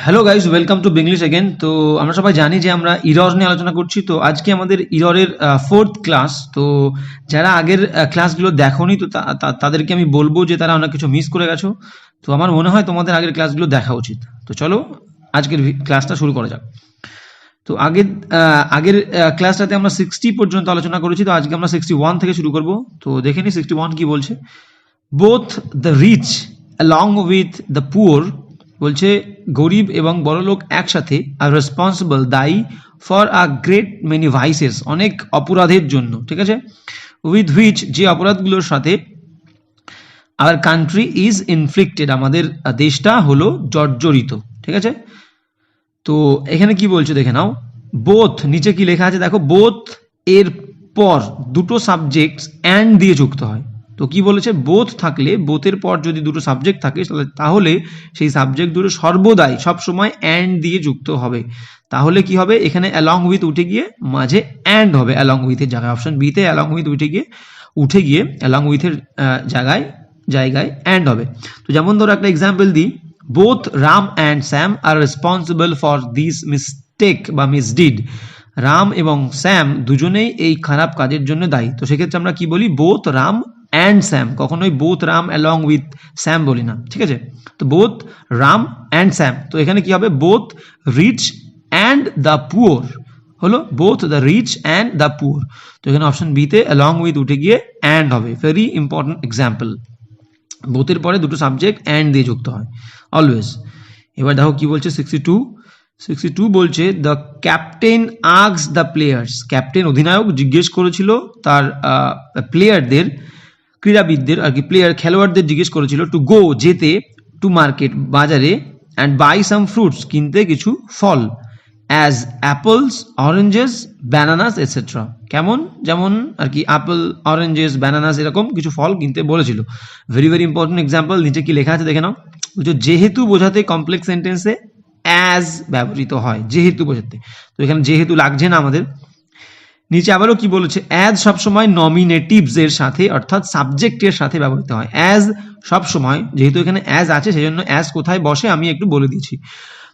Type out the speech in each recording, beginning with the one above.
Hello guys, welcome to Binglish again. তো আমরা সবাই জানি যে আমরা ইরর নিয়ে আলোচনা করছি। তো আজকে আমাদের ইররের ফোর্থ ক্লাস। তো যারা আগের ক্লাসগুলো দেখোনি তো তাদেরকে আমি বলবো যে তারা অনেক কিছু মিস করে গেছো। তো আমার মনে হয় তোমাদের আগের ক্লাসগুলো দেখা উচিত। তো চলো আজকের ক্লাসটা শুরু করা যাক। তো আগের ক্লাসটাতে আমরা 60 পর্যন্ত আলোচনা করেছি। তো আজকে আমরা 61 থেকে শুরু করব। তো দেখে নি 61 কি বলছে। Both the rich along with the poor, বলছে গরিব এবং বড়লোক একসাথে আর রেসপন্সিবল, দায়ী for a great many vices, অনেক অপরাধের জন্য, ঠিক আছে। উইথ হুইচ, যে অপরাধগুলোর সাথে আওয়ার কান্ট্রি ইজ ইনফ্লিক্টেড, আমাদের দেশটা হলো জর্জরিত, ঠিক আছে। তো এখানে কি বলছে দেখে নাও। বোথ, নিচে কি লেখা আছে দেখো, বোথ এর পর দুটো সাবজেক্ট অ্যান্ড দিয়ে যুক্ত হয়। তো কি বলেছে, বোথ থাকলে, বোথের পর যদি দুটো সাবজেক্ট থাকে তাহলে সেই সাবজেক্ট দুটো সর্বদাই সবসময় অ্যান্ড দিয়ে যুক্ত হবে। তাহলে কি হবে, এখানে অ্যালং উইথ উঠে গিয়ে মাঝে অ্যান্ড হবে অ্যালং উইথের জায়গায়। অপশন বিতে অ্যালং উইথ উঠে গিয়ে অ্যালং উইথের জায়গায় অ্যান্ড হবে। তো যেমন ধরো একটা এক্সাম্পল দিই, both Ram and Sam R responsible for this mistake বা মিসডিড। রাম এবং স্যাম দুজনেই এই খারাপ কাজের জন্য দায়ী। তো সেক্ষেত্রে আমরা কি বলি, বোথ রাম অ্যান্ড স্যাম, কখনোই both Ram along with Sam বলি না, ঠিক আছে। তো বোথ রাম অ্যান্ড স্যাম। তো এখানে কি হবে, both rich and the poor হলো both the rich and the poor. তো এখানে অপশন বিতে অ্যালং উইথ উঠে গিয়ে অ্যান্ড হবে। ভেরি ইম্পর্টেন্ট এক্সাম্পল, বোথের পরে দুটো সাবজেক্ট অ্যান্ড দিয়ে যুক্ত হয় অলওয়েজ। এবার দেখো কি বলছে 62 বলছে, the captain asks the players, captain অধিনায়ক জিজ্ঞেস করেছিল তার প্লেয়ারদের, ক্রীড়াবিদদের আর কি, খেলোয়াড়দের জিজ্ঞেস করেছিল টু গো, যেতে, টু মার্কেট, বাজারে, অ্যান্ড বাই সাম ফ্রুটস, কিনতে কিছু ফল, as apples, oranges, bananas etcetera, কেমন, যেমন আর কি অ্যাপল, অরেঞ্জেস, ব্যানানাস এরকম কিছু ফল কিনতে বলেছিল। ভেরি ভেরি ইম্পর্টেন্ট এক্সাম্পল, নিচে কি লেখা আছে দেখে নাও। বলছো যেহেতু বোঝাতে কমপ্লেক্স সেন্টেন্সে অ্যাজ ব্যবহৃত হয়, যেহেতু বোঝাতে। তো এখানে যেহেতু লাগছে না আমাদের। নিচে আবারও কি বলেছে, অ্যাজ সবসময় নমিনেটিভস এর সাথে অর্থাৎ সাবজেক্টের সাথে ব্যবহৃত হয়। অ্যাজ সবসময়, যেহেতু এখানে অ্যাজ আছে সেই জন্য অ্যাজ কোথায় বসে আমি একটু বলে দিচ্ছি।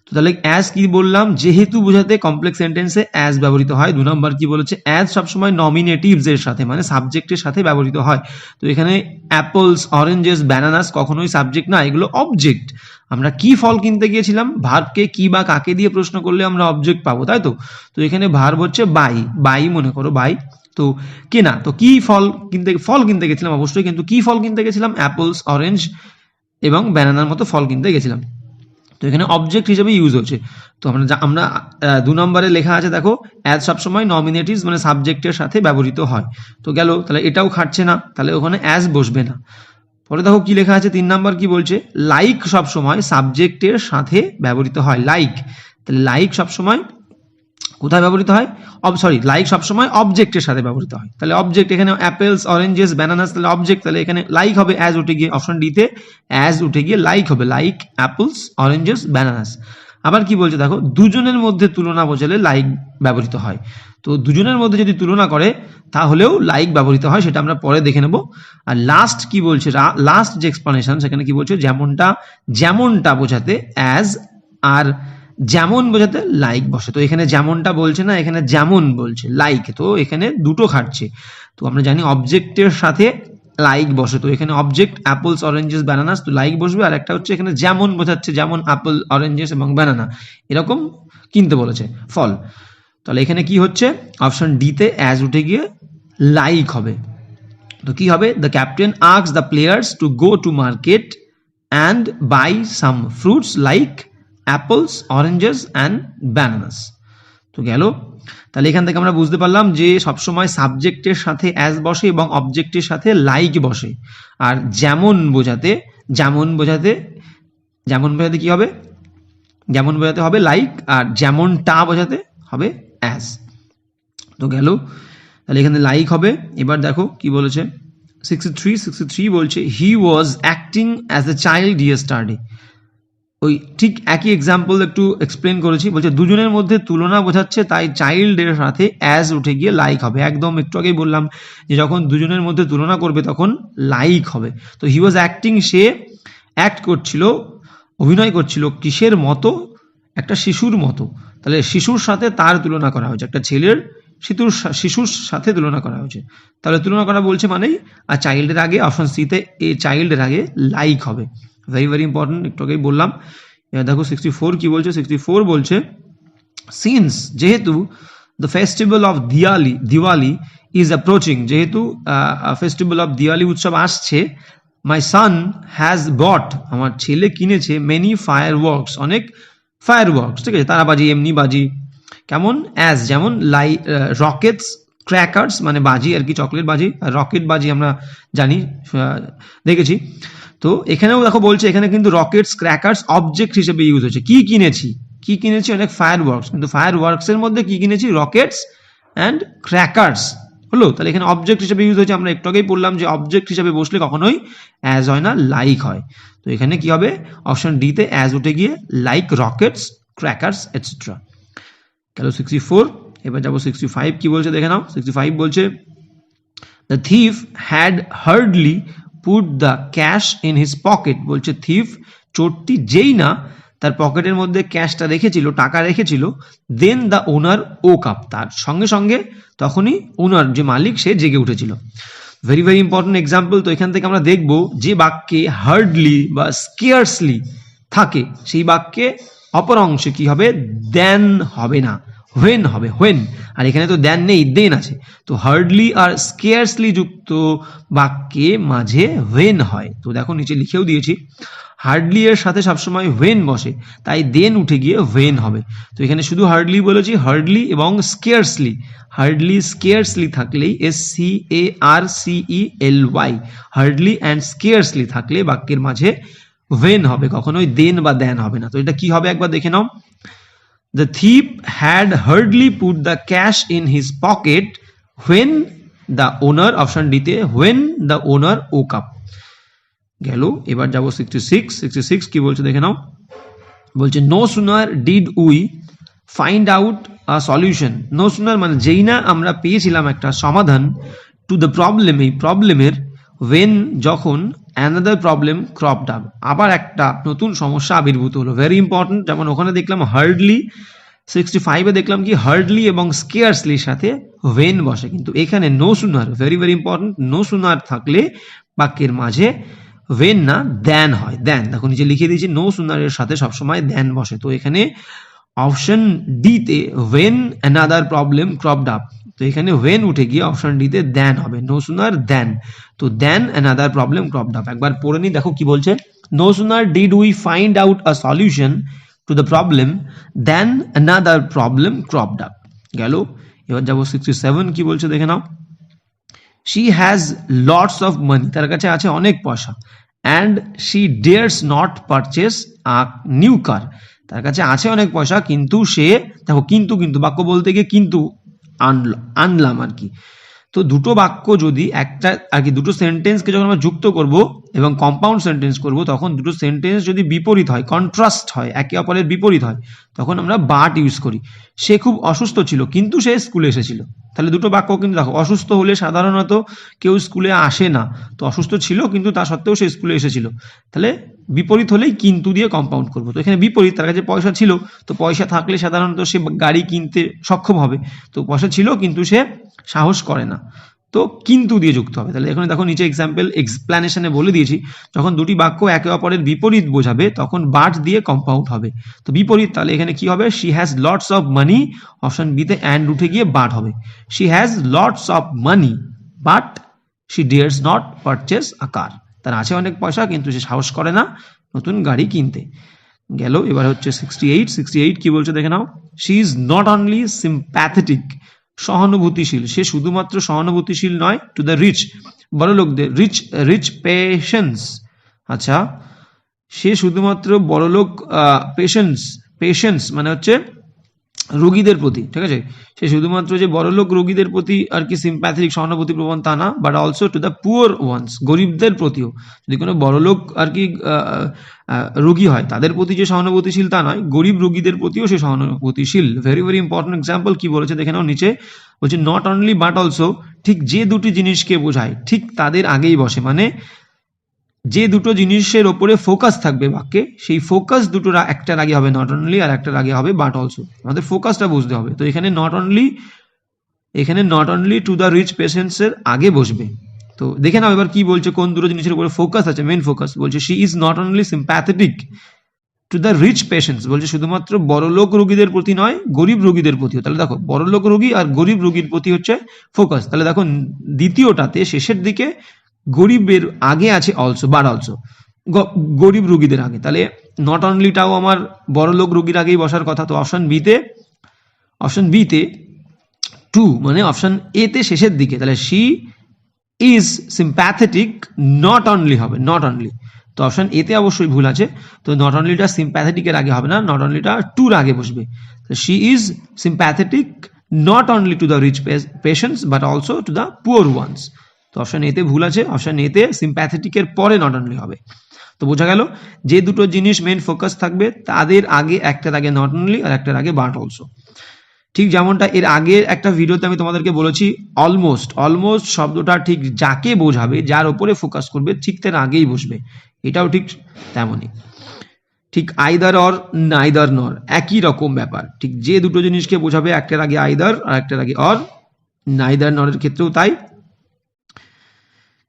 তো তাহলে অ্যাজ কি বললাম, যেহেতু বোঝাতে কমপ্লেক্স সেন্টেন্সে অ্যাজ ব্যবহৃত হয়। 2 নম্বর কি বলেছে, অ্যাজ সবসময় নমিনেটিভস এর সাথে মানে সাবজেক্টের সাথে ব্যবহৃত হয়। তো এখানে অ্যাপলস, অরেঞ্জেস, ব্যানানাস কখনোই সাবজেক্ট না, এগুলো অবজেক্ট। আমরা কি ফল কিনতে গিয়েছিলাম, ভার্বকে কি বা কাকে দিয়ে প্রশ্ন করলে আমরা অবজেক্ট পাবো, তাই তো। তো এখানে ভার্ব হচ্ছে বাই, মনে করো বাই। তো কেনা, তো কি ফল কিনতে গেছিলাম অবশ্যই, কিন্তু কি ফল কিনতে গেছিলাম, অ্যাপলস, অরেঞ্জ এবং ব্যানানার মতো ফল কিনতে গেছিলাম। তো এখানে অবজেক্ট হিসেবে ইউজ হচ্ছে। তো আমরা 2 নম্বরে লেখা আছে দেখো, অ্যাজ সবসময় নমিনেটিভস মানে সাবজেক্টের সাথে ব্যবহৃত হয়। তো গেল, তাহলে এটাও খাটছে না, তাহলে ওখানে অ্যাজ বসবে না। পরে দেখো কি লেখা আছে 3 নাম্বার কি বলছে, লাইক সবসময় সাবজেক্টের সাথে ব্যবহৃত হয়। লাইক, তাহলে লাইক সবসময় কোথায় ব্যবহৃত হয়, লাইক সবসময় অবজেক্টের সাথে ব্যবহৃত হয়। তাহলে অবজেক্ট এখানে অ্যাপেলস, অরেঞ্জেস, ব্যানানাস, তাহলে অবজেক্ট, তাহলে এখানে লাইক হবে অ্যাজ উঠে গিয়ে, অপশন ডিতে অ্যাজ উঠে গিয়ে লাইক হবে, লাইক অ্যাপলস, অরেঞ্জেস, ব্যানানাস। আবার কি বলছে দেখো, দুজনের মধ্যে তুলনা বোঝালে লাইক ব্যবহৃত হয়। তো দুজনের মধ্যে যদি তুলনা করে তাহলেও লাইক ব্যবহৃত হয়, সেটা আমরা পরে দেখে নেব। আর লাস্ট কি বলছে, লাস্ট যে এক্সপ্লানেশন সেখানে কি বলছে, যেমনটা বোঝাতে অ্যাজ আর যেমন বোঝাতে লাইক বসে। তো এখানে যেমনটা বলছে না, এখানে যেমন বলছে লাইক। তো এখানে দুটো খাটছে। তো আমরা জানি অবজেক্টের সাথে লাইক বসে। তো এখানে অবজেক্ট অ্যাপলস, অরেঞ্জেস, ব্যানানাস, তো লাইক বসবে। আর একটা হচ্ছে এখানে যেমন বোঝাচ্ছে, যেমন অ্যাপল, অরেঞ্জেস এবং ব্যানানা এরকম কিনতে বলেছে ফল। তাহলে এখানে কি হচ্ছে, অপশন ডিতে অ্যাজ উঠে গিয়ে লাইক হবে। তো কি হবে, the captain asks the players to go to market and buy some fruits like apples, oranges and bananas. তো গেল, তাহলে এখান থেকে আমরা বুঝতে পারলাম যে সবসময় সাবজেক্টের সাথে অ্যাজ বসে এবং অবজেক্টের সাথে লাইক বসে। আর যেমন বোঝাতে কি হবে, যেমন বোঝাতে হবে লাইক, আর যেমনটা বোঝাতে হবে অ্যাজ। তো গেল, তাহলে এখানে লাইক হবে। এবার দেখো কি বলেছে 63 বলছে, he was acting as a child yesterday. ওই ঠিক একই এক্সাম্পল একটু এক্সপ্লেন করেছি। বলছে দুজনের মধ্যে তুলনা বোঝাচ্ছে, তাই চাইল্ডের সাথে অ্যাজ উঠে গিয়ে লাইক হবে। একদম একটু আগেই বললাম যে যখন দুজনের মধ্যে তুলনা করবে তখন লাইক হবে। তো হি ওয়াজ অ্যাক্টিং, সে অ্যাক্ট করছিল, অভিনয় করছিল কিসের মতো, একটা শিশুর মতো, তাহলে শিশুর সাথে তার তুলনা করা হয়েছে, একটা ছেলের শিশুর সাথে তুলনা করা হয়েছে, তাহলে তুলনা করা বলছে মানেই আর চাইল্ডের আগে অপশন সিতে এ চাইল্ডের আগে লাইক হবে। ভেরি ভেরি ইম্পর্টেন্ট, একটু আগেই বললাম। এবার দেখো 64 কি বলছে, 64 বলছে সিন্স যেহেতু the festival of Diwali is approaching, যেহেতু ফেস্টিভ্যাল অফ দিওয়ালি উৎসব আসছে, মাই সান হ্যাজ বট, আমার ছেলে কিনেছে মেনি ফায়ার ওয়ার্কস, অনেক ফায়ার ওয়ার্কস, ঠিক আছে, তারাবাজি, এমনি বাজি, কেমন অ্যাজ যেমন রকেটস, ক্র্যাকার্স মানে বাজি আর কি, চকলেট বাজি, আর রকেট বাজি আমরা জানি, দেখেছি। তো এখানেও দেখো বলছে, এখানে কিন্তু রকেটস ক্র্যাকার্স অবজেক্ট হিসেবে ইউজ হচ্ছে। কি কিনেছি অনেক ফায়ার ওয়ার্কস, কিন্তু ফায়ার ওয়ার্কসের মধ্যে কি কিনেছি, রকেটস অ্যান্ড ক্র্যাকার্স হলো, তাহলে এখানে অবজেক্ট হিসেবে ইউজ হয়েছে। আমরা একটু আগেই বললাম যে অবজেক্ট হিসেবে বসলে কখনোই অ্যাজ হয় না, লাইক হয়। তো এখানে কি হবে, অপশন ডিতে অ্যাজ উঠে গিয়ে লাইক রকেটস, ক্র্যাকার্স এটসেট্রা। গেল 64। এবার যাবো 65 কি বলছে দেখে নাও। 65 বলছে the thief had hardly put the cash in his pocket, বলছে থিফ চোরটি যেই না তার পকেটের মধ্যে ক্যাশটা রেখেছিল, টাকা রেখেছিল, দেন দ্য ওনার ওক আপ, তার সঙ্গে সঙ্গে তখনই ওনার যে মালিক সে জেগে উঠেছিল। Very very important example. তো এখান থেকে আমরা দেখব যে বাক্যে হার্ডলি বা স্কেয়ার্সলি থাকে সেই বাক্যে অপর অংশে কি হবে, দেন হবে না, হোয়েন হবে, হোয়েন। আর এখানে তো দেন নেই, দেন আছে, তো হার্ডলি আর স্কেয়ার্সলি যুক্ত বাক্যে মাঝে হোয়েন হয়। তো দেখো নিচে লিখেও দিয়েছি, হার্ডলি এর সাথে সবসময় হোয়েন বসে, তাই দেন উঠে গিয়ে হোয়েন হবে। তো এখানে শুধু হার্ডলি বলেছি, হার্ডলি এবং স্কেয়ার্সলি, হার্ডলি স্কেয়ার্সলি থাকলেই SCARCELY, হার্ডলি অ্যান্ড স্কেয়ার্সলি থাকলে বাক্যের মাঝে হোয়েন হবে, কখনোই দেন বা দেন হবে না। তো এটা কি হবে একবার দেখে নাও। The thief had hardly put the cash in his pocket when the owner, option ডিতে when the owner woke up। গেল। এবার যাবো 66 কি বলছে দেখে নাও। বলছে no sooner did we find out a solution, no sooner মানে যেই না আমরা পেয়েছিলাম একটা সমাধান, to the problem, এই প্রবলেমের, when যখন another problem cropped up, আবার একটা নতুন সমস্যা আবির্ভূত হলো। ভেরি ইম্পর্টেন্ট, যেমন ওখানে দেখলাম হার্ডলি, 65-এ দেখলাম কি হার্ডলি এবং স্কেয়ার্সলির সাথে when বসে, কিন্তু এখানে no sooner, very very important, no sooner থাকলে বাক্যের মাঝে when না দেন হয়, দেন। দেখো নিচে লিখে দিয়েছি নো সুনারের সাথে সবসময় দেন বসে। তো এখানে অপশন ডিতে when another problem cropped up, তো এখানে when উঠে গিয়ে অপশন ডিতে দেন হবে, নো সুনার দেন। তো দেন another problem cropped up, একবার পড়ে নি, দেখো কি বলছে, no sooner did we find out a solution to the problem then another problem cropped up। গেল। এবার যাবো 67 কি বলছে দেখে নাও। she has lots of money, তার কাছে আছে অনেক পয়সা, and she dares not purchase a new car, তার কাছে আছে অনেক পয়সা কিন্তু সে, দেখো কিন্তু বাক্য বলতে গিয়ে কিন্তু আনলাম আর কি। তো দুটো বাক্য যদি একটা আর কি, দুটো সেন্টেন্সকে যখন আমরা যুক্ত করব এবং কম্পাউন্ড সেন্টেন্স করব, তখন দুটো সেন্টেন্স যদি বিপরীত হয়, কন্ট্রাস্ট হয়, একে অপরের বিপরীত হয়, তখন আমরা বাট ইউজ করি। সে খুব অসুস্থ ছিল কিন্তু সে স্কুলে এসেছিল, তাহলে দুটো বাক্য কিন্তু দেখো, অসুস্থ হলে সাধারণত কেউ স্কুলে আসে না, তো অসুস্থ ছিল কিন্তু তা সত্ত্বেও সে স্কুলে এসেছিল, তাহলে বিপরীত হলেই কিন্তু দিয়ে কম্পাউন্ড করবো। তো এখানে বিপরীত, তার কাছে পয়সা ছিল, তো পয়সা থাকলে সাধারণত সে গাড়ি কিনতে সক্ষম হবে, তো পয়সা ছিল কিন্তু সে সাহস করে না, তো কিন্তু দিয়ে যুক্ত হবে। তাহলে এখানে দেখো নিচে এক্সাম্পল এক্সপ্লেনেশনে বলে দিয়েছি, যখন দুটি বাক্য একে অপরের বিপরীত বোঝাবে তখন বাট দিয়ে কম্পাউন্ড হবে। তো বিপরীত, তাহলে এখানে কি হবে, she has lots of money, option বিতে অ্যান্ড উঠে গিয়ে বাট হবে, she has lots of money but she dares not purchase a car, তার আছে অনেক পয়সা কিন্তু সে সাহস করে না নতুন গাড়ি কিনতে। গেল। এবার হচ্ছে 68 কি বলছে দেখে নাও। She is not only sympathetic, সহানুভূতিশীল, সে শুধুমাত্র সহানুভূতিশীল নয়, টু দ্য রিচ, বড় লোকদের, রিচ পেশেন্স, আচ্ছা সে শুধুমাত্র বড় লোক, পেশেন্স মানে হচ্ছে রোগীদের প্রতি, ঠিক আছে, সে শুধুমাত্র যে বড়লোক রোগীদের প্রতি আর কি সিম্প্যাথেটিক, সহানুভূতি প্রবণ তা না, but also to the poor ones, গরিবদের প্রতিও, যদি কোনো বড়লোক আর কি রোগী হয় তাদের প্রতি যে সহানুভূতিশীল তা নয়, গরিব রোগীদের প্রতিও সে সহানুভূতিশীল। ভেরি ভেরি ইম্পর্টেন্ট এক্সাম্পল কি বলেছে দেখে নাও নিচে, বলছে নট অনলি বাট অলসো, ঠিক যে দুটি জিনিসকে বোঝায় ঠিক তাদের আগেই বসে, মানে যে দুটো জিনিসের ওপরে ফোকাস থাকবে বাক্যে, সেই ফোকাস দুটোর একটার আগে হবে নট অনলি আর একটার আগে হবে বাট অলসো। আমাদের ফোকাসটা বুঝতে হবে। তো এখানে not only to the rich পেশেন্টসের আগে বসবে। তো দেখে নাও এবার কি বলছে, কোন দুটো জিনিসের উপরে ফোকাস আছে, মেন ফোকাস। বলছে she is not only sympathetic to the rich patients, বলছে শুধুমাত্র বড়লোক রোগীদের প্রতি নয়, গরিব রোগীদের প্রতিও। তাহলে দেখো বড়লোক রোগী আর গরিব রোগীর প্রতি হচ্ছে ফোকাস। তাহলে দেখো দ্বিতীয়টাতে শেষের দিকে গরিবের আগে আছে অলসো, বাট অলসো, গরিব রোগীদের আগে। তাহলে নট অনলিটাও আমার বড়লোক রোগীর আগেই বসার কথা। তো অপশন বিতে টু মানে অপশন এ তে শেষের দিকে, তাহলে she is sympathetic not only হবে, নট অনলি। তো অপশন এ তে অবশ্যই ভুল আছে। তো নট অনলিটা সিম্প্যাথেটিকের আগে হবে না, নট অনলিটা টুর আগে বসবে। She is sympathetic not only to the rich patients but also to the poor ones. তো অপশন এতে ভুল আছে, অপশন এতে সিম্প্যাথেটিকের পরে নট অনলি হবে। তো বোঝা গেল যে দুটো জিনিস মেন ফোকাস থাকবে তাদের আগে, একটার আগে নট অনলি আর একটার আগে বাট অলসো। ঠিক যেমনটা এর আগের একটা ভিডিওতে আমি তোমাদেরকে বলেছি, অলমোস্ট শব্দটা ঠিক যাকে বোঝাবে, যার উপরে ফোকাস করবে, ঠিক তার আগেই বসবে। এটাও ঠিক তেমনই। ঠিক আইদার অর নাইদার নর একই রকম ব্যাপার। ঠিক যে দুটো জিনিসকে বোঝাবে, একটার আগে আইদার আর একটার আগে অর, নাইদার নরের ক্ষেত্রেও তাই।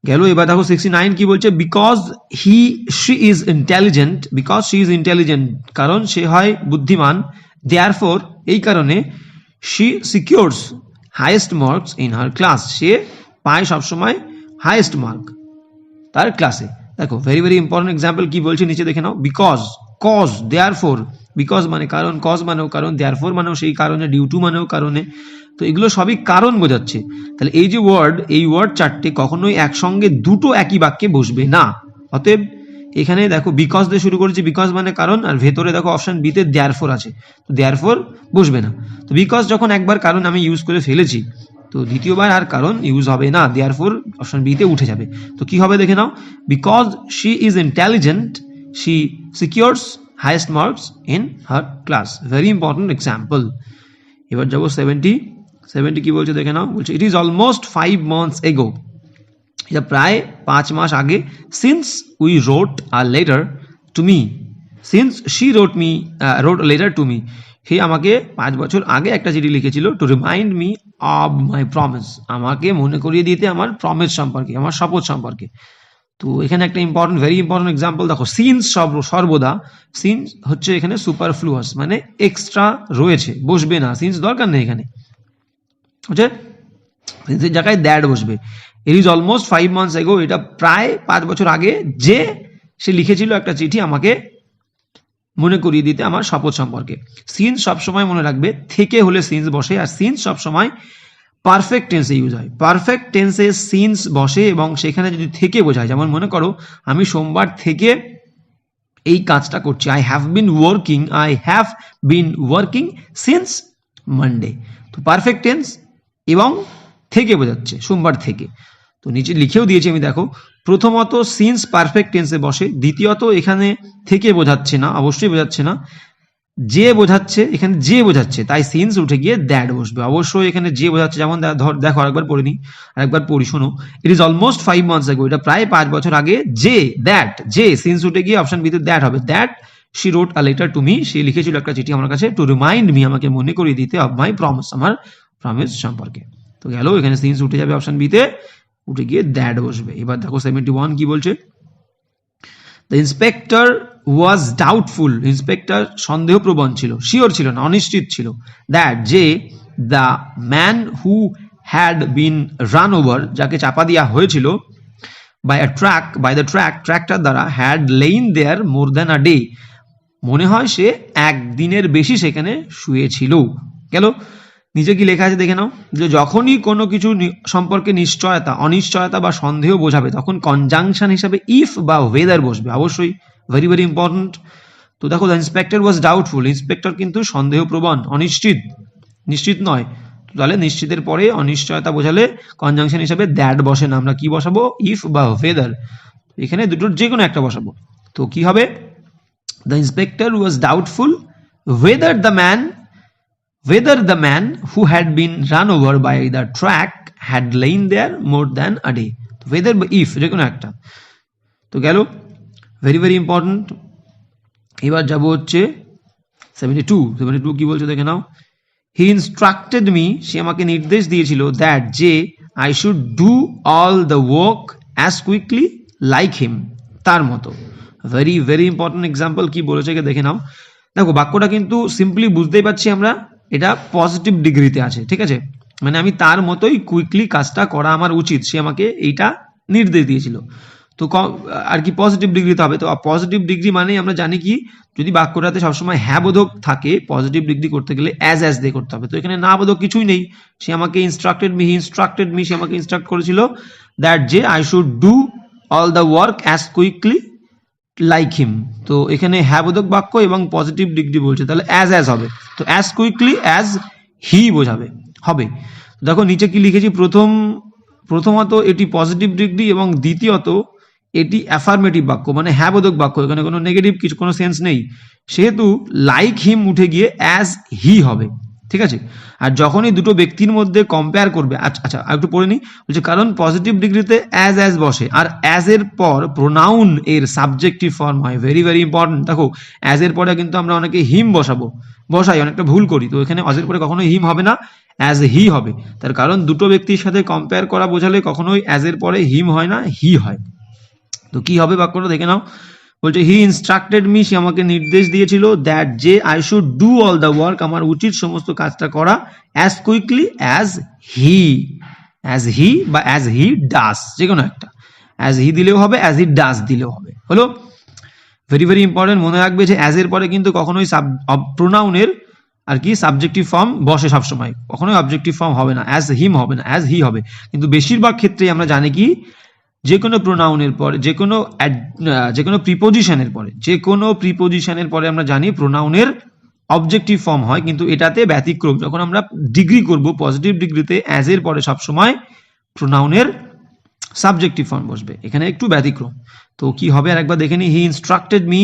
গেল। এবার দেখো 69 কি বলছে, বিকজ শি ইজ ইন্টেলিজেন্ট, কারণ সে হয় বুদ্ধিমান, দেয়ারফর এই কারণে she secures highest marks in her class, সে পায় সবসময় হাইয়েস্ট মার্ক তার ক্লাসে। দেখো ভেরি ভেরি ইম্পর্টেন্ট এক্সাম্পল কি বলছে নিচে দেখে নাও। কজ দেয়ারফর, বিকজ মানে কারণ, কজ মানেও কারণ, দেয়ারফর মানেও সেই কারণে, ডিউ টু মানেও কারণে। তো এগুলো সবই কারণ বোঝাচ্ছে। তাহলে এই যে এই ওয়ার্ড চারটে কখনোই একসঙ্গে দুটো একই বাক্যে বসবে না। অতএব এখানে দেখো বিকজ দিয়ে শুরু করেছি, বিকজ মানে কারণ, আর ভেতরে দেখো অপশন বিতে দেয়ারফর আছে, তো দেয়ারফর বসবে না। তো বিকজ যখন একবার কারণ আমি ইউজ করে ফেলেছি, তো দ্বিতীয়বার আর কারণ ইউজ হবে না, দেয়ারফর অপশন বিতে উঠে যাবে। তো কি হবে দেখে নাও, because she is intelligent she secures highest marks in her class. Very important example. এবার যাবো 70 কি বলছে দেখে নাও। বলছে ইট ইজ অলমোস্ট 5 months এগো, এটা প্রায় 5 মাস আগে, since we wrote a letter to me, since she wrote a letter to me, সে আমাকে 5 বছর আগে একটা চিঠি লিখেছিল, to remind me of my promise, আমাকে মনে করিয়ে দিতে আমার প্রমিস সম্পর্কে, আমার শপথ সম্পর্কে। তো এখানে একটা ভেরি ইম্পর্টেন্ট এক্সাম্পল দেখো, সিন্স সর্বদা, সিন্স হচ্ছে এখানে সুপারফ্লুয়াস মানে এক্সট্রা রয়েছে, বসবে না, সিন্স দরকার নেই এখানে, বুঝছে, সিন্সের জায়গায় দ্যাট বসবে। ইট ইজ অলমোস্ট 5 months এগো, এটা প্রায় 5 বছর আগে যে সে লিখেছিল একটা চিঠি আমাকে মনে করিয়ে দিতে আমার শপথ সম্পর্কে। সিন্স সবসময় মনে রাখবে থেকে হলে সিন্স বসে, আর সিন্স সবসময় পারফেক্ট টেন্সে ইউজ হয়। পারফেক্ট টেন্সে সিন্স বসে এবং সেখানে যদি থেকে বোঝায়, যেমন মনে করো আমি সোমবার থেকে এই কাজটা করছি, I have been working since Monday. তো পারফেক্ট টেন্স এবং থেকে বোঝাচ্ছে, সোমবার থেকে। তো নিচে লিখেও দিয়েছি আমি, দেখো প্রথমত সিন্স পারফেক্ট টেন্সে বসে, দ্বিতীয়ত এখানে থেকে বোঝাচ্ছে না, অবশ্যই বোঝাচ্ছে না, যে বোঝাচ্ছে, এখানে যে বোঝাচ্ছে, তাই সিন্স উঠে গিয়ে দ্যাট বসবে। অবশ্যই এখানে যে বোঝাচ্ছে, যেমন দেখো আরেকবার পড়ে নি, আরেকবার পড়ি শোনো। ইট ইজ অলমোস্ট 5 months এগো, এটা প্রায় 5 বছর আগে, যে সিন্স উঠে গিয়ে অপশন বিতে দ্যাট হবে, that she wrote a letter to me, সে লিখেছিল একটা চিঠি আমার কাছে, টু রিমাইন্ড মি আমাকে মনে করিয়ে দিতে, অফ মাই প্রমিস আমার প্রমিস সম্পর্কে। তো গেল, এখানে সিন্স উঠে যাবে অপশন বিতে, উঠে গিয়ে দ্যাট বসবে। এবার দেখো 71 কি বলছে, the inspector was doubtful, inspector সন্দেহপ্রবণ ছিল, শিওর ছিল না, অনিশ্চিত ছিল, দ্যাট যে the man who had been run over, যাকে চাপা দেওয়া হয়েছিল, বাই দ্য ট্র্যাকটার দ্বারা, had lain there more than a day, মনে হয় সে একদিনের বেশি সেখানে শুয়েছিল। গেল। নিচে কি লেখা আছে দেখে নাও, যে যখনই কোনো কিছু সম্পর্কে অনিশ্চয়তা বা সন্দেহ বোঝাবে, তখন কনজাংশন হিসাবে ইফ বা ওয়েদার বসবে, অবশ্যই, ভেরি ভেরি ইম্পর্টেন্ট। তো দেখো, the inspector was doubtful, inspector কিন্তু সন্দেহপ্রবণ, নিশ্চিত নয়। তাহলে নিশ্চিতের পরে অনিশ্চয়তা বোঝালে কনজাংশন হিসাবে দ্যাট বসে না, আমরা কি বসাবো, ইফ বা ওয়েদার। এখানে দুটোর যে কোনো একটা বসাবো। তো কি হবে, the inspector was doubtful whether the man who had been run over by the track had lain there more than a day. whether বা if যে কোনো একটা। তো গেল, ভেরি ভেরি ইম্পর্টেন্ট। এবার যাব হচ্ছে 72 কি বলছে দেখে নাও। হি ইনস্ট্রাক্টেড মি, সে আমাকে নির্দেশ দিয়েছিল, দ্যাট যে I should do all the work as quickly like him, তার মতো। ভেরি ভেরি ইম্পর্টেন্ট এক্সাম্পল, কি বলেছে দেখে নাও। দেখো বাক্যটা কিন্তু সিম্পলি বুঝতেই পারছি আমরা, এটা পজিটিভ ডিগ্রিতে আছে, ঠিক আছে, মানে আমি তার মতোই কুইকলি কাজটা করা আমার উচিত, সে আমাকে এইটা নির্দেশ দিয়েছিল। তো আর কি পজিটিভ ডিগ্রিতে হবে। তো পজিটিভ ডিগ্রি মানে আমরা জানি কি, যদি বাক্যটাতে সবসময় হ্যাঁ বোধক থাকে, পজিটিভ ডিগ্রি করতে গেলে অ্যাজ দিয়ে করতে হবে। তো এখানে না বোধক কিছুই নেই, সে আমাকে ইনস্ট্রাক্টেড মি, সে আমাকে ইনস্ট্রাক্ট করেছিল দ্যাট যে I should do all the work as quickly like him. তো এখানে হ্যাঁ বোধক বাক্য এবং পজিটিভ ডিগ্রি বলছে, তাহলে অ্যাজ হবে। তো অ্যাজ কুইকলি অ্যাজ হি বোঝাবে হবে। দেখো নিচে কি লিখেছি, প্রথমত এটি পজিটিভ ডিগ্রি এবং দ্বিতীয়ত এটি অ্যাফার্মেটিভ বাক্য, মানে হ্যাঁ বোধক বাক্য, এখানে কোনো নেগেটিভ কিছু কোনো সেন্স নেই, সেহেতু লাইক হিম উঠে গিয়ে অ্যাজ হি হবে, ঠিক আছে। আর যখনই দুটো ব্যক্তির মধ্যে কম্পেয়ার করবে, আচ্ছা একটু পড়ে নিই, বলছে কারণ পজিটিভ ডিগ্রিতে অ্যাজ বসে, আর অ্যাজ এর পর প্রোনাউন এর সাবজেক্টিভ ফর্ম হয়। Very very important. দেখো অ্যাজ এর পরে কিন্তু আমরা অনেকে হিম বসাই, অনেকটা ভুল করি। তো এখানে অ্যাজ এর পরে কখনোই হিম হবে না, অ্যাজ হি হবে। তার কারণ দুটো ব্যক্তির সাথে কম্পেয়ার করা বোঝালে কখনোই অ্যাজ এর পরে হিম হয় না, হি হয়। তো কি হবে বাক্যটা দেখে নাও। বলছে হি ইনস্ট্রাক্টেড মি, সে আমাকে নির্দেশ দিয়েছিল, দ্যাট যে I should do all the work, আমার উচিত সমস্ত কাজটা করা, অ্যাজ কুইকলি অ্যাজ হি বা অ্যাজ হি ডাস, যে কোনো একটা, অ্যাজ হি দিলেও হবে, অ্যাজ হি ডাস দিলেও হবে। হলো, ভেরি ভেরি ইম্পর্টেন্ট। মনে রাখবে যে অ্যাজ এর পরে কিন্তু কখনোই প্রোনাউনের আর কি সাবজেক্টিভ ফর্ম বসে সবসময়, কখনোই অবজেক্টিভ ফর্ম হবে না, অ্যাজ হিম হবে না, অ্যাজ হি হবে। কিন্তু বেশিরভাগ ক্ষেত্রে আমরা জানি কি, যে কোনো প্রোনাউনের পরে, যে কোনো প্রিপোজিশনের পরে আমরা জানি প্রোনাউনের অবজেক্টিভ ফর্ম হয়, কিন্তু এটাতে ব্যতিক্রম। যখন আমরা ডিগ্রি করব পজিটিভ ডিগ্রিতে, অ্যাজ এর পরে সবসময় প্রোনাউনের সাবজেক্টিভ ফর্ম বসবে, এখানে একটু ব্যতিক্রম। তো কি হবে আর একবার দেখে নি। He instructed me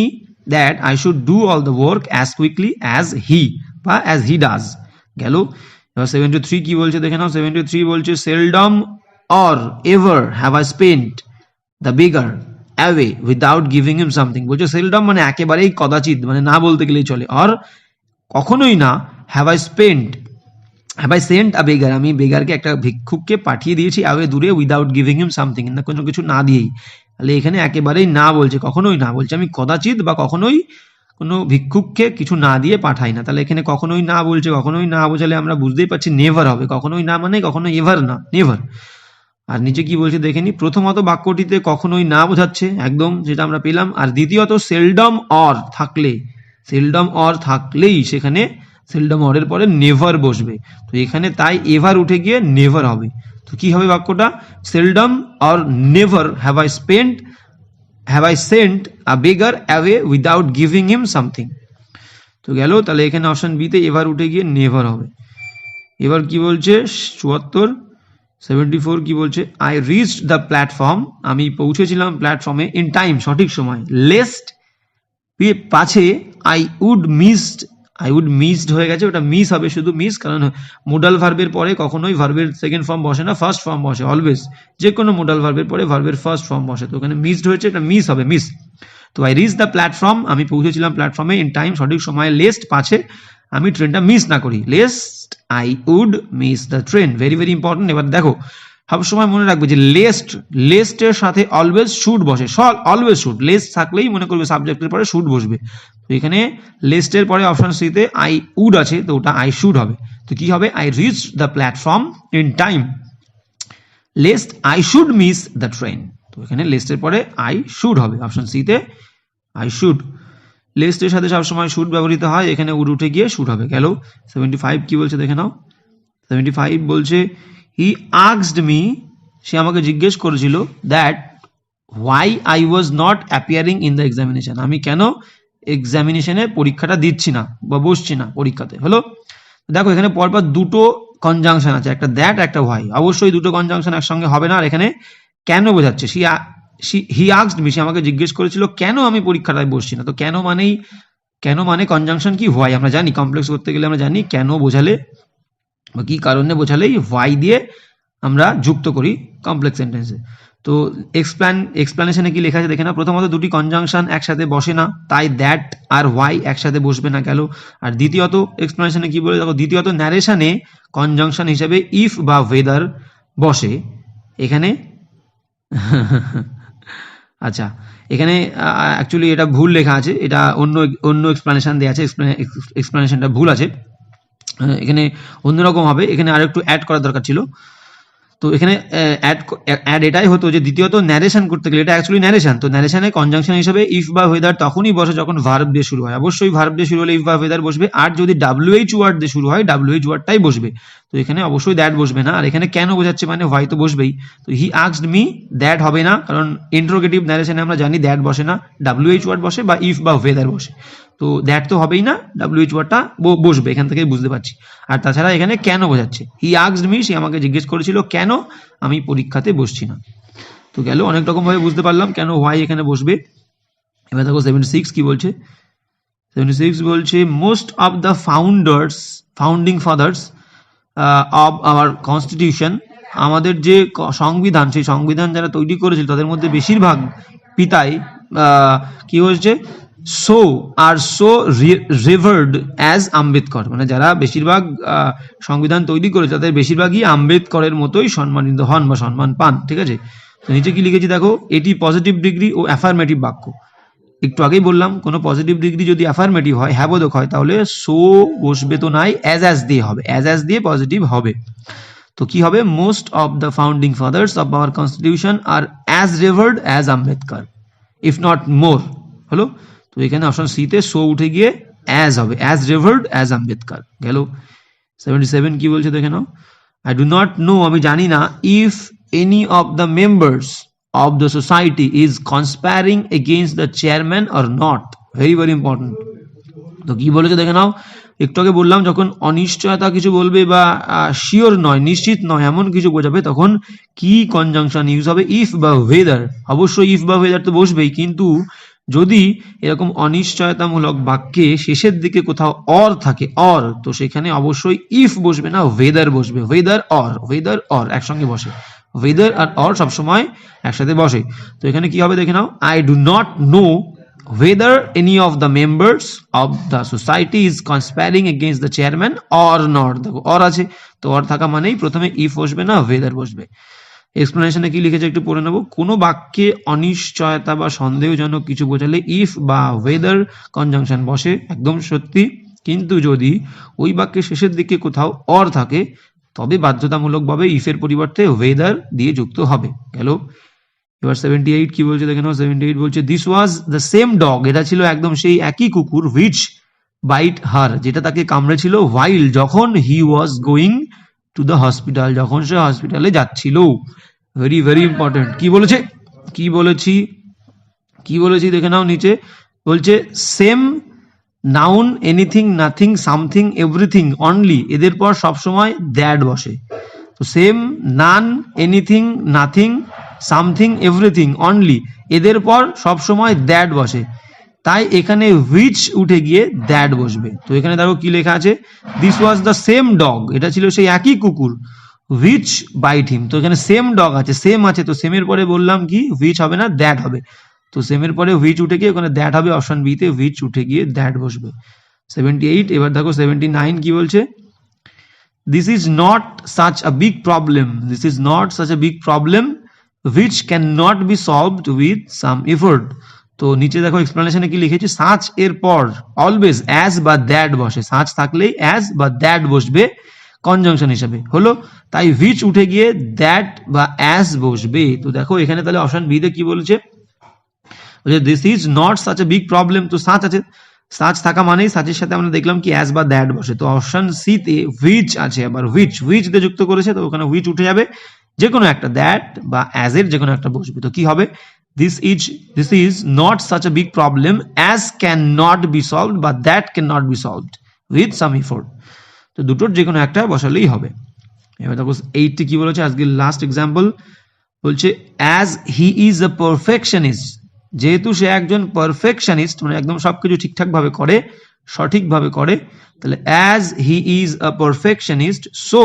that I should do all the work as quickly as he বা অ্যাজ হি ডাজ। গেল। এবার 73 কি বলছে দেখে নাও। 73 বলছে seldom or ever have I spent the beggar away without giving him something। বলছে সেলডম মানে একেবারেই কদাচিৎ, মানে না বলতে গেলেই চলে, or কখনোই না, have I sent a beggar, আমি বেগারকে একটা ভিক্ষুককে পাঠিয়ে দিয়েছি, away দূরে, without giving him something, না কোনো কিছু না দিয়েই। তাহলে এখানে একেবারেই না বলছে, কখনোই না বলছে, আমি কদাচিৎ বা কখনোই কোনো ভিক্ষুককে কিছু না দিয়ে পাঠাই না। তাহলে এখানে কখনোই না বলছে, কখনোই না বোঝালে আমরা বুঝতেই পারছি নেভার হবে। কখনোই না মানে কখনোই এভার না, নেভার। আর নিচে কি বলছে দেখে নি। প্রথমত বাক্যটিতে কখনোই না বোঝাচ্ছে একদম, যেটা আমরা পেলাম। আর দ্বিতীয়ত সেলডম অর থাকলেই সেখানে সেলডম অর এর পরে নেভার বসবে। তো এখানে তাই এভার উঠে গিয়ে নেভার হবে। তো কি হবে বাক্যটা, seldom or never have I sent a বেগার away without giving him something. তো গেল, তাহলে এখানে অপশন বি তে এভার উঠে গিয়ে নেভার হবে। এবার কি বলছে 74 কি বলছে, আই রিচড দ্য প্ল্যাটফর্ম, আমি পৌঁছেছিলাম প্ল্যাটফর্মে, ইন টাইম, সঠিক সময়, লেস্ট পাছে আই উড মিসড হয়ে গেছে, ওটা মিস হবে, শুধু মিস, কারণ মোডাল ভার্বের পরে কখনোই ভার্বের সেকেন্ড ফর্ম বসে না, ফার্স্ট ফর্ম বসে অলওয়েজ। যে কোনো মোডাল ভার্বের পরে ভার্বের ফার্স্ট ফর্ম বসে, তো ওখানে মিসড হয়েছে, এটা মিস হবে, মিস। তো আই রিচ দ্য প্ল্যাটফর্ম, আমি পৌঁছেছিলাম প্ল্যাটফর্মে, ইন টাইম, সঠিক সময়ে, লেস্ট পাছে আমি ট্রেনটা মিস না করি, lest I would miss the train. Very very important. এবার দেখো সবসময় মনে রাখবে যে লেস্টের সাথে অলওয়েজ শুড বসে, অলওয়েজ শুড, লেস্ট থাকলেই মনে করবে সাবজেক্টের পরে শুড বসবে। তো এখানে লেস্টের পরে অপশন সি তে আই উড আছে, তো ওটা আই শুড হবে। তো কি হবে, I reach the platform in time, lest I should miss the train. তো এখানে লেস্টের পরে আই শুড হবে, অপশন সি তে আই শুড। লেস্টের সাথে সবসময় শুড ব্যবহৃত হয়, এখানে উড উঠে গিয়ে শুড হবে। গেল। 75 কি বলছে দেখে নাও। 75 বলছে হি আস্কড মি, সে আমাকে জিজ্ঞেস করেছিল, that why I was not appearing in the examination, আমি কেন এক্সামিনেশনে পরীক্ষাটা দিচ্ছি না বা বসছি না পরীক্ষাতে। হলো, দেখো এখানে পরপর দুটো কনজাংশন আছে, একটা দ্যাট, একটা হোয়াই। অবশ্যই দুটো কনজাংশন একসঙ্গে হবে না। আর এখানে কেন বোঝাচ্ছে, হি আস্কড মি, সে আমাকে জিজ্ঞেস করেছিল কেন আমি পরীক্ষাটায় বসছি না। তো কেন মানে কনজাংশন কি, হোয়াই। আমরা জানি কমপ্লেক্স করতে গেলে আমরা জানি কেন বোঝালে বা কি কারণে বোঝালেই হোয়াই দিয়ে আমরা যুক্ত করি কমপ্লেক্স সেন্টেন্সে। তো এক্সপ্লানেশনে কি লেখা আছে দেখে না। প্রথমত দুটি কনজাংশন একসাথে বসে না, তাই দ্যাট আর হোয়াই একসাথে বসবে না, গেল। আর দ্বিতীয়ত এক্সপ্লানেশনে কি বলে দেখো, দ্বিতীয়ত ন্যারেশনে কনজাংশন হিসেবে ইফ বা ওয়েদার বসে। এখানে আচ্ছা, এখানে অ্যাকচুয়ালি এটা ভুল লেখা আছে, এটা অন্য এক্সপ্লানেশন দেওয়া আছে, এক্সপ্লানেশনটা ভুল আছে, এখানে অন্যরকম হবে, এখানে আর একটু অ্যাড করার দরকার ছিল। তো এখানে অ্যাড এটাই হতো যে দ্বিতীয়ত ন্যারেশন করতে গেলে, এটা অ্যাকচুয়ালি ন্যারেশন, তো ন্যারেশনে কনজাংশন হিসেবে ইফ বা ওয়েদার তখনই বসে যখন ভার্ব দিয়ে শুরু হয়, অবশ্যই ভার্ব দিয়ে শুরু হলে ইফ বা ওয়েদার বসবে, আর যদি ডাব্লিউএইচ ওয়ার্ড দিয়ে শুরু হয় ডাব্লিউএইচ ওয়ার্ডটাই বসবে। তো এখানে অবশ্যই দ্যাট বসবে না, আর এখানে কেন বোঝাচ্ছে মানে হোয়াই তো বসবেই। তো হি আস্কড মি, দ্যাট হবে না, কারণ ইন্ট্রোগেটিভ ন্যারেশনে আমরা জানি দ্যাট বসে না, ডাব্লিউএইচ ওয়ার্ড বসে বা ইফ বা ওয়েদার বসে। তো দ্যাট তো হবেই না, ডাব্লিউএইচ ওয়ার্ডটা বসবে, এখান থেকে বুঝতে পারছি। আর তাছাড়া এখানে কেন বোঝাচ্ছে, হি আস্কড মি, সে আমাকে জিজ্ঞেস করেছিল কেন আমি পরীক্ষাতে বসছি না। তো গেল, অনেক রকম ভাবে বুঝতে পারলাম কেন হোয়াই এখানে বসবে। এবার দেখো 76 কি বলছে। 76 বলছে most of the founding father's of our constitution, আমাদের যে সংবিধান, সেই সংবিধান যারা তৈরি করেছিল তাদের মধ্যে বেশিরভাগ পিতাই কি হয়েছে, সো রিভার্ড অ্যাজ আম্বেদকর, মানে যারা বেশিরভাগ সংবিধান তৈরি করেছে তাদের বেশিরভাগই আম্বেদকরের মতোই সম্মানিত হন বা সম্মান পান। ঠিক আছে, তো নিচে কি লিখেছি দেখো, এটি পজিটিভ ডিগ্রি ও অ্যাফার্মেটিভ বাক্য। একটু আগেই বললাম কোনো পজিটিভ ডিগ্রি যদি অ্যাফার্মেটিভ হয়, হ্যাবোধক হয়, তাহলে সো বসবে তো নাই, অ্যাজ দিয়ে হবে, অ্যাজ দিয়ে পজিটিভ হবে। তো কি হবে, most of the founding fathers of our constitution are as revered as Ambedkar, if not more, হলো। তো এখানে অপশন সি তে সো উঠে গিয়ে অ্যাজ হবে, অ্যাজ রিভার্ড অ্যাজ আম্বেদকর, গেল। 77 কি বলছে দেখে নাও, আই ডু নট নো, আমি জানি না, if any of the members of the society is conspiring against the chairman or not, very important। তো কি বলেছে দেখে নাও, একটু আগে বললাম যখন অনিশ্চয়তা কিছু বলবে বা শিওর নয়, নিশ্চিত নয় এমন কিছু বোঝাবে, তখন কি কনজাংশন ইউজ হবে, ইফ বা ওয়েদার। অবশ্যই ইফ বা ওয়েদার তো বসবেই, কিন্তু যদি এরকম অনিশ্চয়তামূলক বাক্যে শেষের দিকে কোথাও অর থাকে, অর, তো সেখানে অবশ্যই ইফ বসবে না, ওয়েদার বসবে, ওয়েদার অর একসঙ্গে বসে, ওয়েদার আর অর সবসময় একসাথে বসে। তো এখানে কি হবে দেখে নাও, I do not know whether any of the members of the society is conspiring against the chairman or not, দেখো অর আছে, তো অর থাকা মানেই প্রথমে ইফ বসবে না, ওয়েদার বসবে। এক্সপ্লেনেশনে কি লিখেছে একটু পড়ে নেবো, কোনো বাক্যে অনিশ্চয়তা বা সন্দেহজনক কিছু বোঝালে ইফ বা ওয়েদার কনজাংশন বসে, একদম সত্যি, কিন্তু যদি ওই বাক্যের শেষের দিকে কোথাও অর থাকে তবে বাধ্যতামূলকভাবে ইফের পরিবর্তে ওয়েদার দিয়ে যুক্ত হবে, গেল। এবার 78 কি বলছে দেখে নাও, 78 বলছে this was the same dog, এটা ছিল একদম সেই একই কুকুর, হুইচ বাইট হার, যেটা তাকে কামড়েছিল, হোয়াইল, যখন he was going to the hospital, যখন সে হসপিটালে যাচ্ছিল। Very very important. কি বলেছি দেখে নাও, নিচে বলছে same noun, anything, nothing, something, everything, only, এদের পর সবসময় দ্যাট বসে। তো same, none, anything, nothing, something, everything, only, এদের পর সবসময় দ্যাট বসে, তাই এখানে হুইচ উঠে গিয়ে দ্যাট বসবে। তো এখানে দেখো কি লেখা আছে, this was the same dog, এটা ছিল সেই একই কুকুর, হুইচ বাইট হিম, তো এখানে সেম ডগ আছে, সেম আছে, তো সেমের পরে বললাম কি হুইচ হবে না, দ্যাট হবে, তো সেমের পরে হুইচ উঠে গিয়ে ওখানে দ্যাট হবে, অপশন বি তে হুইচ উঠে গিয়ে দ্যাট বসবে। 78, এবার দেখো 79 কি বলছে, this is not such a big problem which cannot be solved with some effort। তো নিচে দেখো এক্সপ্লেনেশনে কি লিখেছি, সাচ এর পর অলওয়েজ অ্যাজ বা দ্যাট বসে, সাচ থাকলেই অ্যাজ বা দ্যাট বসবে কনজাংশন হিসেবে, হলো, তাই হুইচ উঠে গিয়ে দ্যাট বা অ্যাজ বসবে। তো দেখো এখানে তাহলে অপশন বি তে কি বলছে, this is not such a big problem, তো সাচ আছে, সাচ থাকা মানেই সাচের সাথে আমরা দেখলাম কি অ্যাজ বা দ্যাট বসে, তো অপশন সি তে হুইচ আছে, আবার হুইচ দিয়ে যুক্ত করেছে, তো ওখানে হুইচ উঠে যাবে, যে কোনো একটা, দ্যাট বা অ্যাজ এর যে কোনো একটা বসবে। তো কি হবে, this is not such a big problem as can not be solved বা that can not be solved with some effort, তো দুটোর যে কোনো একটা বসালেই হবে। এবার দেখো 80 কি বলেছে, আজকের লাস্ট এক্সাম্পল, বলছে as he is a perfectionist, যেহেতু সে একজন পারফেকশনিস্ট, মানে একদম সবকিছু ঠিকঠাক ভাবে করে, সঠিকভাবে করে, তাহলে as he is a perfectionist so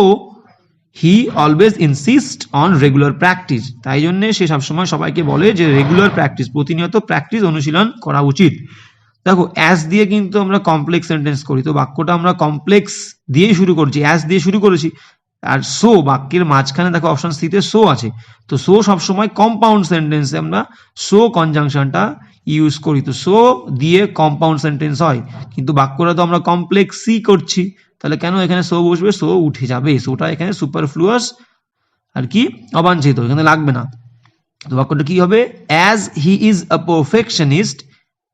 he always insist on regular practice, তাই জন্য সে সবসময় সবাইকে বলে যে রেগুলার প্র্যাকটিস, প্রতিনিয়ত প্র্যাকটিস অনুশীলন করা উচিত। দেখো অ্যাজ দিয়ে কিন্তু আমরা কমপ্লেক্স সেন্টেন্স করি, তো বাক্যটা আমরা কমপ্লেক্স দিয়েই শুরু করছি, অ্যাজ দিয়ে শুরু করেছি। আর সো বাক্যের মাঝখানে দেখো অপশন সি তে সো আছে, তো সো সবসময় কম্পাউন্ড সেন্টেন্সে আমরা সো কনজাংশনটা ইউজ করি, তো সো দিয়ে কম্পাউন্ড সেন্টেন্স হয়, কিন্তু বাক্যটা তো আমরা কমপ্লেক্সই করছি, তাহলে কেন এখানে সো বসবে, সো উঠে যাবে, সোটা এখানে সুপারফ্লুয়াস আর কি অবাঞ্ছিত, এখানে লাগবে না। তো বাক্যটা কি হবে, as he is a perfectionist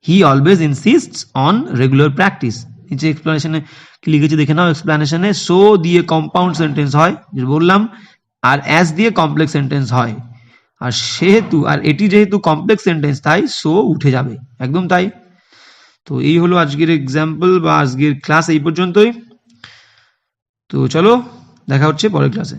he always insists on regular practice. নিচে এক্সপ্লেনেশনে কি লিখেছি দেখে নাও, এক্সপ্লেনেশনে সো দিয়ে কম্পাউন্ড সেন্টেন্স হয় যেটা বললাম, আর অ্যাজ দিয়ে কমপ্লেক্স সেন্টেন্স হয়, আর সেহেতু আর এটি যেহেতু কমপ্লেক্স সেন্টেন্স তাই সো উঠে যাবে, একদম তাই। তো এই হলো আজকের এক্সাম্পল বা আজকের ক্লাস এই পর্যন্তই। তো চলো দেখা হচ্ছে পরের ক্লাসে।